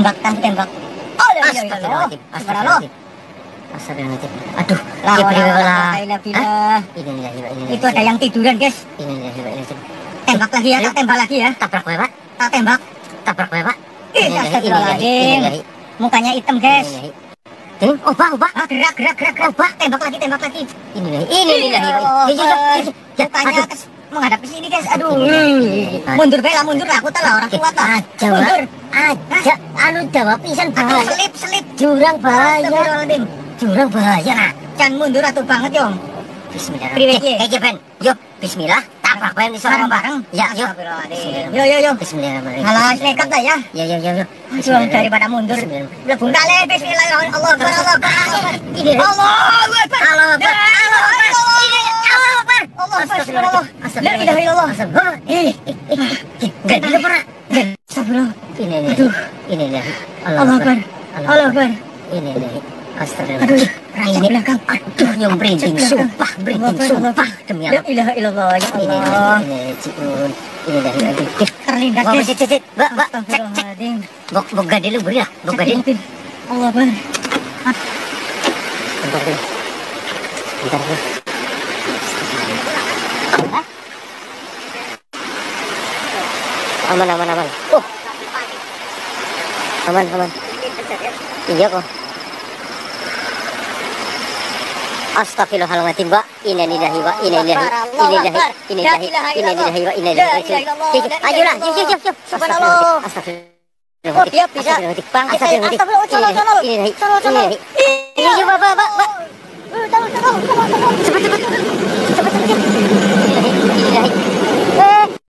tembak kan tembak. Oh, Astagfirullahaladzim. Astagfirullahaladzim. Astagfirullahaladzim. Aduh, Itu ada yang tiduran, guys. Tembak lagi ya, tak tembak lagi ya. Tabrak kowe, Pak. Tak tembak. Tabrak kowe, Pak. Astagfirullahaladzim. Mukanya hitam, guys. Obah. Gerak. Obah, tembak lagi. Ini. Mukanya menghadap ke sini, guys. Aduh. Mundur lah, aku tahu orang kuat lah. Mundur. Aja, anu jawab pisan bahaya. Selip. Jurang bahaya. Astagfirullahaladzim. Jurang bahaya nah. Jangan mundur atuh banget, Yong. Bismillahirrahmanirrahim. Ben. Yuk, bismillah. Tabrak kowe iso bareng. Ya, yuk. Yo. Bismillahirrahmanirrahim. Halah, nekat lah ya. Ya. Aduh, daripada mundur. Lebung kali, bismillahirrahmanirrahim. Allah Akbar. Ini. Allah Akbar. La ilaha illallah. Enggak bisa pernah. Astagfirullah. Ini. Aduh. Ini. Allah Akbar. Ini. Astagfirullah. Aduh, ini belakang. Aduh, yang merinding sumpah demi La Allah. ilaha illallah ya Allah. Ini ciun. Ini dari aduh. Terlindas, Mbak, guys. cek. Mbak, cek. Astagfirullahaladzim. Bok gade lu beri lah. Bok gade. Allah Akbar. Bentar dulu. Aman. Aman. Iya kok. Astagfirullahaladzim, Mbak. Innalillahi wa inna ilaihi raji'un. Ayolah, yuk. Subhanallah. Astagfirullah. Oh, dia bisa bangkit. Astagfirullah. Ini, Pak. Cepet.